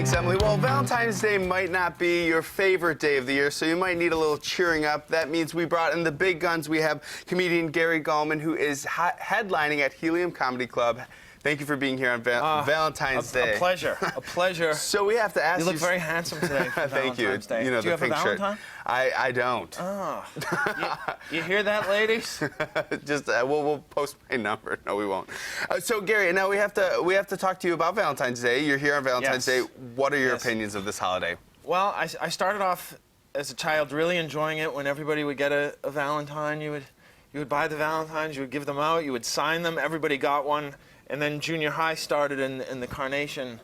Thanks, Emily. Well, Valentine's Day might not be your favorite day of the year, so you might need a little cheering up. That means we brought in the big guns. We have comedian Gary Gulman, who is headlining at Helium Comedy Club. Thank you for being here on Valentine's Day. A pleasure. A pleasure. So we have to ask you. You look very handsome today for Thank Valentine's you. Day. You know, Do you the have a pink shirt. Valentine? I don't. Oh. You hear that, ladies? Just we'll post my number. No, we won't. So Gary, now we have to talk to you about Valentine's Day. You're here on Valentine's Day. What are your opinions of this holiday? Well, I started off as a child really enjoying it. When everybody would get a Valentine, you would buy the Valentines, you would give them out, you would sign them. Everybody got one. And then junior high started, and the carnation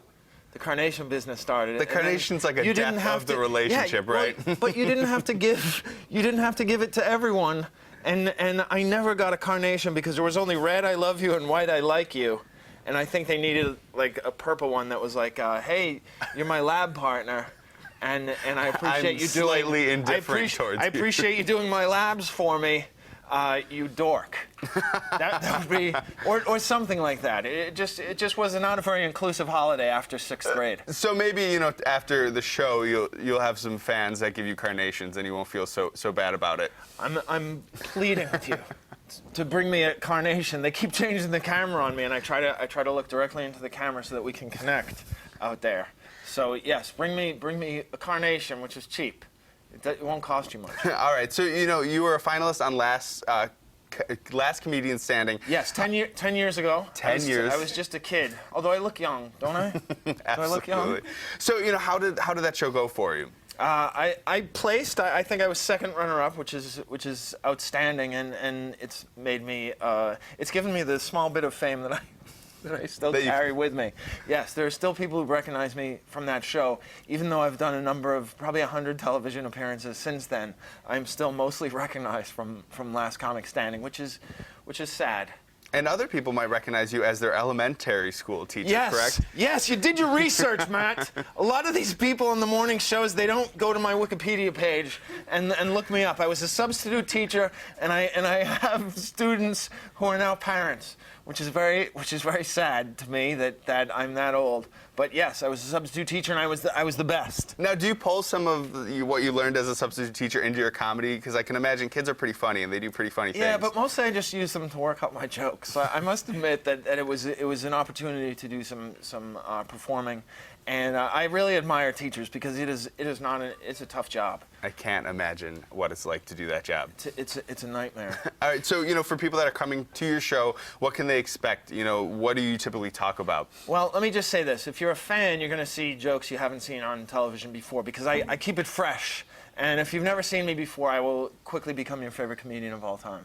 business started. The carnation's like a death of the relationship, right? But you didn't have to give it to everyone. And I never got a carnation because there was only red, I love you, and white, I like you. And I think they needed like a purple one that was like, hey, you're my lab partner. And I appreciate you doing. Slightly indifferent towards you. I appreciate you doing my labs for me. You dork. that would be, or something like that. It just was not a very inclusive holiday after 6th grade. So maybe after the show you'll have some fans that give you carnations and you won't feel so bad about it. I'm pleading with you to bring me a carnation. They keep changing the camera on me, and I try to look directly into the camera so that we can connect out there. So yes, bring me a carnation, which is cheap. It won't cost you much. All right. So you were a finalist on last Comedian Standing. Yes, 10 years ago. 10 years. I was just a kid. Although I look young, don't I? Absolutely. Do I look young? So how did that show go for you? I placed. I think I was second runner-up, which is outstanding, and it's made me. It's given me the small bit of fame that I still carry with me. Yes, there are still people who recognize me from that show. Even though I've done a number of, probably 100 television appearances since then, I'm still mostly recognized from Last Comic Standing, which is sad. And other people might recognize you as their elementary school teacher, correct? Yes, you did your research, Matt. A lot of these people on the morning shows, they don't go to my Wikipedia page and look me up. I was a substitute teacher, and I have students who are now parents, which is very sad to me that I'm that old. But yes, I was a substitute teacher, and I was the best. Now, do you pull some of what you learned as a substitute teacher into your comedy? Because I can imagine kids are pretty funny, and they do pretty funny things. Yeah, but mostly I just use them to work out my jokes. So I must admit that it was an opportunity to do some performing, and I really admire teachers because it's a tough job. I can't imagine what it's like to do that job. It's a nightmare. All right, so for people that are coming to your show, what can they expect? What do you typically talk about? Well, let me just say this: if you're a fan, you're going to see jokes you haven't seen on television before because I keep it fresh. And if you've never seen me before, I will quickly become your favorite comedian of all time.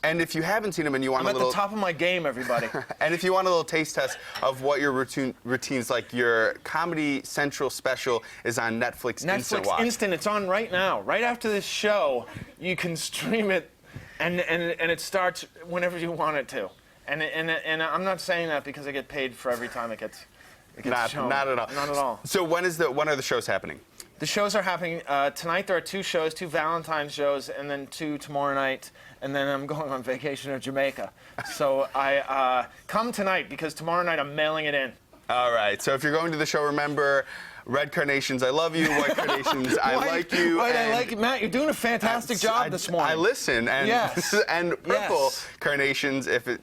And if you haven't seen them and you want I'm at the top of my game, everybody. And if you want a little taste test of what your routine's like, your Comedy Central special is on Netflix Instant Watch. Netflix Instant, it's on right now. Right after this show, you can stream it, and it starts whenever you want it to. And I'm not saying that because I get paid for every time it gets shown. Not at all. Not at all. So when are the shows happening? The shows are happening tonight. There are 2 shows, 2 Valentine's shows, and then 2 tomorrow night. And then I'm going on vacation to Jamaica. So I come tonight because tomorrow night I'm mailing it in. All right. So if you're going to the show, remember, red carnations, I love you. White carnations, I like you. White, I like you. Matt, you're doing a fantastic job this morning. I listen. And, yes. And purple carnations, if it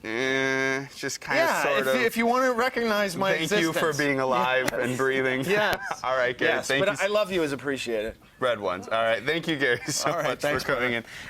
just kind of sort of. If you want to recognize my existence. Thank you for being alive and breathing. Yes. All right, Gary. Yes, thank you. I love you is appreciated. Red ones. All right. Thank you, Gary, so much for coming in.